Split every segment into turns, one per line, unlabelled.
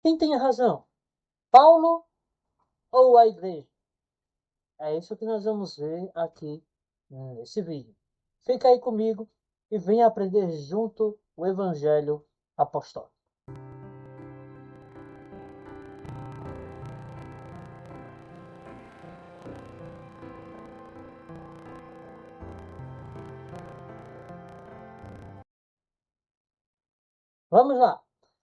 Quem tem a razão? Paulo ou a igreja? É isso que nós vamos ver aqui nesse vídeo. Fica aí comigo e venha aprender junto o Evangelho Apostólico. Vamos lá.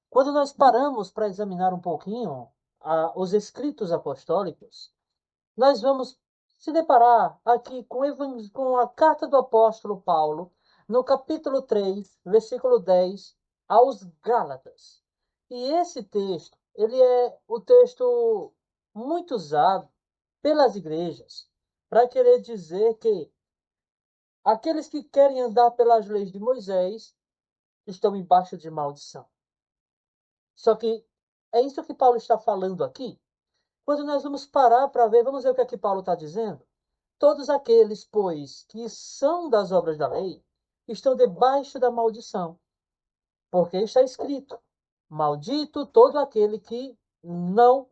Quando nós paramos para examinar um pouquinho os escritos apostólicos, nós vamos se deparar aqui com a carta do apóstolo Paulo, no capítulo 3, versículo 10, aos Gálatas. E esse texto, ele é o texto muito usado pelas igrejas para querer dizer que aqueles que querem andar pelas leis de Moisés estão embaixo de maldição. Só que é isso que Paulo está falando aqui. Quando nós vamos parar para ver, vamos ver o que é que Paulo está dizendo. Todos aqueles, pois, que são das obras da lei, estão debaixo da maldição. Porque está escrito: maldito todo aquele que não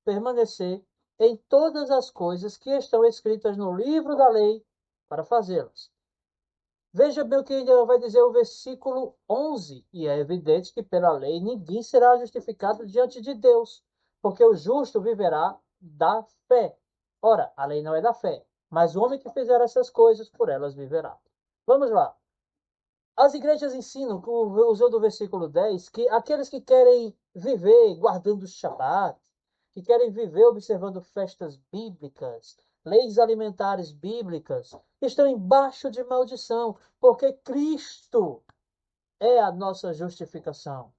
permanecer em todas as coisas que estão escritas no livro da lei para fazê-las. Veja bem o que ainda vai dizer o versículo 11. E é evidente que pela lei ninguém será justificado diante de Deus, porque o justo viverá da fé. Ora, a lei não é da fé, mas o homem que fizer essas coisas, por elas viverá. Vamos lá. As igrejas ensinam, usando o versículo 10, que aqueles que querem viver guardando o Shabat, que querem viver observando festas bíblicas, leis alimentares bíblicas, estão embaixo de maldição, porque Cristo é a nossa justificação.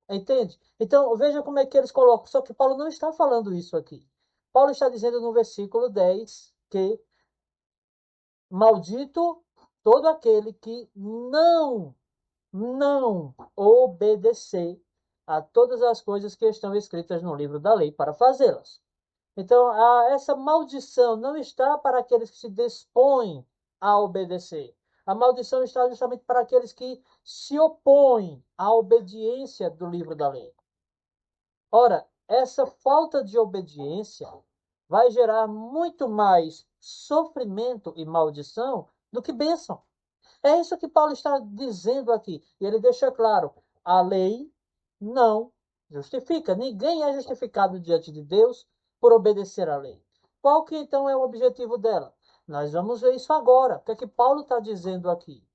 Entende? Então, veja como é que eles colocam. Só que Paulo não está falando isso aqui. Paulo está dizendo no versículo 10 que maldito todo aquele que não obedecer a todas as coisas que estão escritas no livro da lei para fazê-las. Então, essa maldição não está para aqueles que se dispõem a obedecer. A maldição está justamente para aqueles que se opõem à obediência do livro da lei. Ora, essa falta de obediência vai gerar muito mais sofrimento e maldição do que bênção. É isso que Paulo está dizendo aqui. E ele deixa claro: a lei não justifica. Ninguém é justificado diante de Deus por obedecer à lei. Qual que então é o objetivo dela? Nós vamos ver isso agora. O que é que Paulo está dizendo aqui?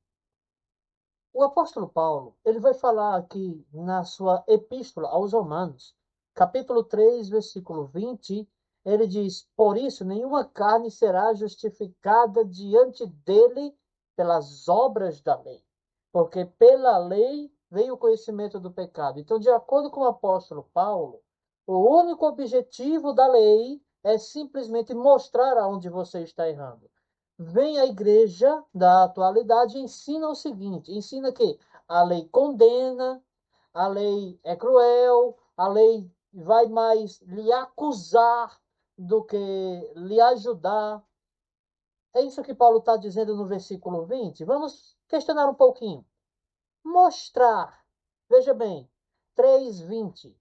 O apóstolo Paulo, ele vai falar aqui na sua epístola aos Romanos, capítulo 3, versículo 20, ele diz: por isso, nenhuma carne será justificada diante dele pelas obras da lei, porque pela lei veio o conhecimento do pecado. Então, de acordo com o apóstolo Paulo, o único objetivo da lei é simplesmente mostrar aonde você está errando. Vem a igreja da atualidade e ensina o seguinte: ensina que a lei condena, a lei é cruel, a lei vai mais lhe acusar do que lhe ajudar. É isso que Paulo está dizendo no versículo 20. Vamos questionar um pouquinho. Mostrar, veja bem, 3:20.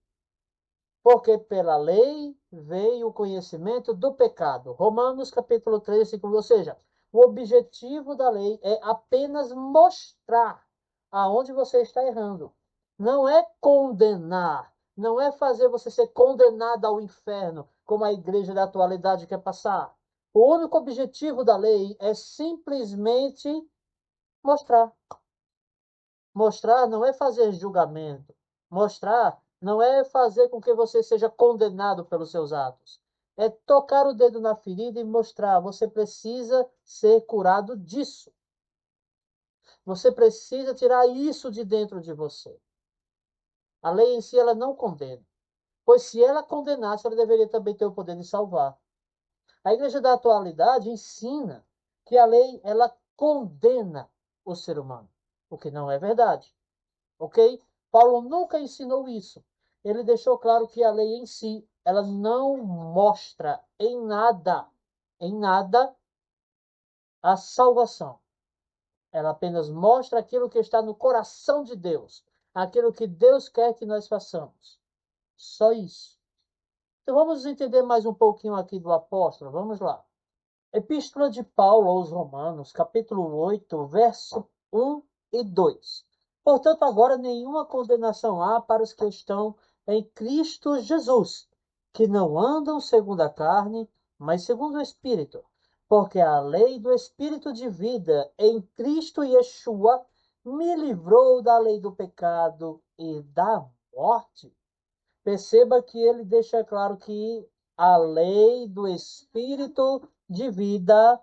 Porque pela lei veio o conhecimento do pecado. Romanos capítulo 3, versículo, ou seja, o objetivo da lei é apenas mostrar aonde você está errando. Não é condenar, não é fazer você ser condenado ao inferno, como a igreja da atualidade quer passar. O único objetivo da lei é simplesmente mostrar. Mostrar não é fazer julgamento. Mostrar não é fazer com que você seja condenado pelos seus atos. É tocar o dedo na ferida e mostrar: você precisa ser curado disso. Você precisa tirar isso de dentro de você. A lei em si ela não condena. Pois se ela condenasse, ela deveria também ter o poder de salvar. A igreja da atualidade ensina que a lei ela condena o ser humano, o que não é verdade. Ok? Paulo nunca ensinou isso. Ele deixou claro que a lei em si, ela não mostra em nada, a salvação. Ela apenas mostra aquilo que está no coração de Deus, aquilo que Deus quer que nós façamos. Só isso. Então vamos entender mais um pouquinho aqui do apóstolo. Vamos lá. Epístola de Paulo aos Romanos, capítulo 8, verso 1 e 2. Portanto, agora nenhuma condenação há para os que estão em Cristo Jesus, que não andam segundo a carne, mas segundo o Espírito. Porque a lei do Espírito de vida em Cristo Yeshua me livrou da lei do pecado e da morte. Perceba que ele deixa claro que a lei do Espírito de vida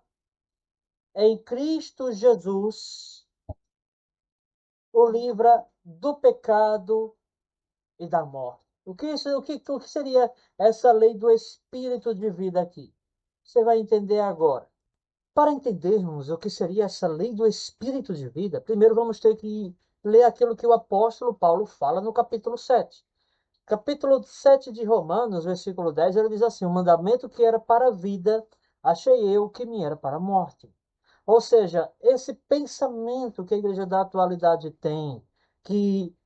em Cristo Jesus o livra do pecado e da morte. O que seria essa lei do Espírito de vida aqui? Você vai entender agora. Para entendermos o que seria essa lei do Espírito de vida, primeiro vamos ter que ler aquilo que o apóstolo Paulo fala no capítulo 7. Capítulo 7 de Romanos, versículo 10, ele diz assim: o mandamento que era para a vida, achei eu que me era para a morte. Ou seja, esse pensamento que a igreja da atualidade tem, que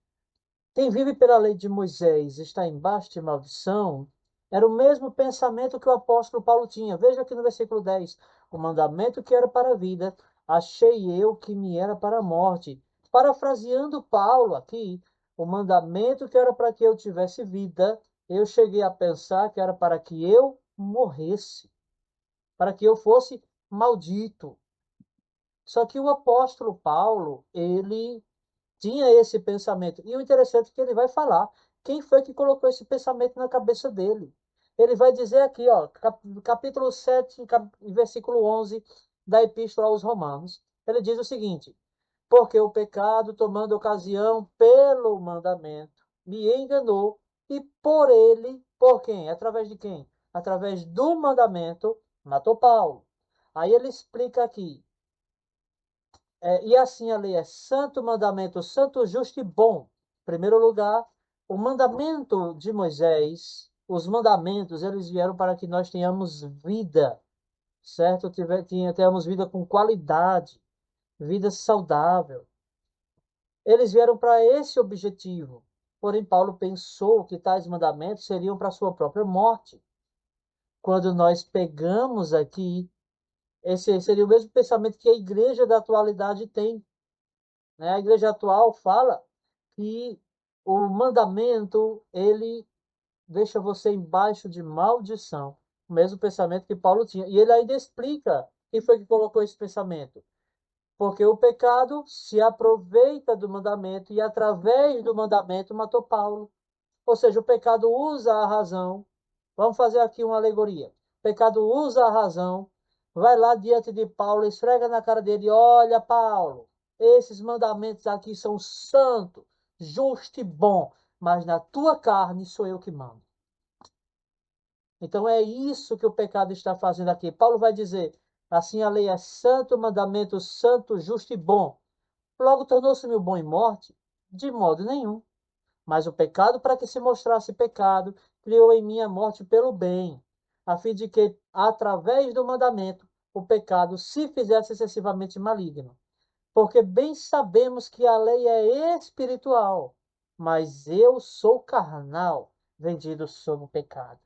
quem vive pela lei de Moisés está embaixo de maldição, era o mesmo pensamento que o apóstolo Paulo tinha. Veja aqui no versículo 10: o mandamento que era para a vida, achei eu que me era para a morte. Parafraseando Paulo aqui, o mandamento que era para que eu tivesse vida, eu cheguei a pensar que era para que eu morresse, para que eu fosse maldito. Só que o apóstolo Paulo, ele tinha esse pensamento. E o interessante é que ele vai falar quem foi que colocou esse pensamento na cabeça dele. Ele vai dizer aqui, ó, capítulo 7, versículo 11 da Epístola aos Romanos. Ele diz o seguinte: porque o pecado, tomando ocasião pelo mandamento, me enganou, e por ele, por quem? Através de quem? Através do mandamento, matou Paulo. Aí ele explica aqui. E assim a lei é santo mandamento, santo, justo e bom. Em primeiro lugar, o mandamento de Moisés, os mandamentos, eles vieram para que nós tenhamos vida, certo? Tenhamos vida com qualidade, vida saudável. Eles vieram para esse objetivo. Porém, Paulo pensou que tais mandamentos seriam para a sua própria morte. Quando nós pegamos aqui, esse seria o mesmo pensamento que a igreja da atualidade tem, né? A igreja atual fala que o mandamento, ele deixa você embaixo de maldição. O mesmo pensamento que Paulo tinha. E ele ainda explica quem foi que colocou esse pensamento. Porque o pecado se aproveita do mandamento e através do mandamento matou Paulo. Ou seja, o pecado usa a razão. Vamos fazer aqui uma alegoria. O pecado usa a razão, vai lá diante de Paulo, esfrega na cara dele: olha, Paulo, esses mandamentos aqui são santos, justo e bom, mas na tua carne sou eu que mando. Então é isso que o pecado está fazendo aqui. Paulo vai dizer: assim a lei é santo, o mandamento santo, justo e bom. Logo tornou-se-me o bom em morte? De modo nenhum. Mas o pecado, para que se mostrasse pecado, criou em mim a morte pelo bem, a fim de que, através do mandamento, o pecado se fizesse excessivamente maligno. Porque bem sabemos que a lei é espiritual, mas eu sou carnal, vendido sob o pecado.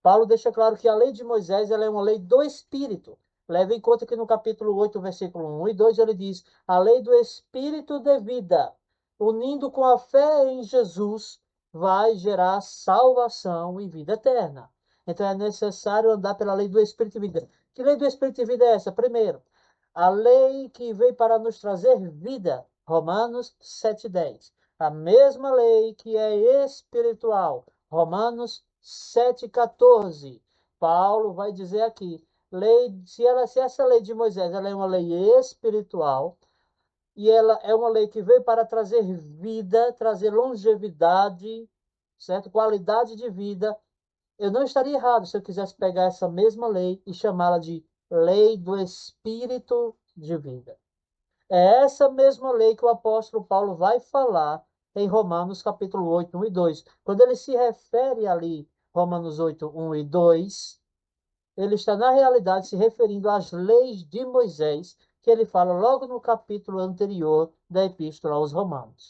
Paulo deixa claro que a lei de Moisés ela é uma lei do Espírito. Leve em conta que no capítulo 8, versículo 1 e 2, ele diz: a lei do Espírito de vida, unindo com a fé em Jesus, vai gerar salvação e vida eterna. Então é necessário andar pela lei do Espírito de vida. Que lei do Espírito de vida é essa? Primeiro, a lei que veio para nos trazer vida. Romanos 7,10. A mesma lei que é espiritual. Romanos 7,14. Paulo vai dizer aqui, se essa lei de Moisés ela é uma lei espiritual, e ela é uma lei que veio para trazer vida, trazer longevidade, certo? Qualidade de vida. Eu não estaria errado se eu quisesse pegar essa mesma lei e chamá-la de lei do Espírito de vida. É essa mesma lei que o apóstolo Paulo vai falar em Romanos capítulo 8, 1 e 2. Quando ele se refere ali, Romanos 8, 1 e 2, ele está na realidade se referindo às leis de Moisés, que ele fala logo no capítulo anterior da Epístola aos Romanos.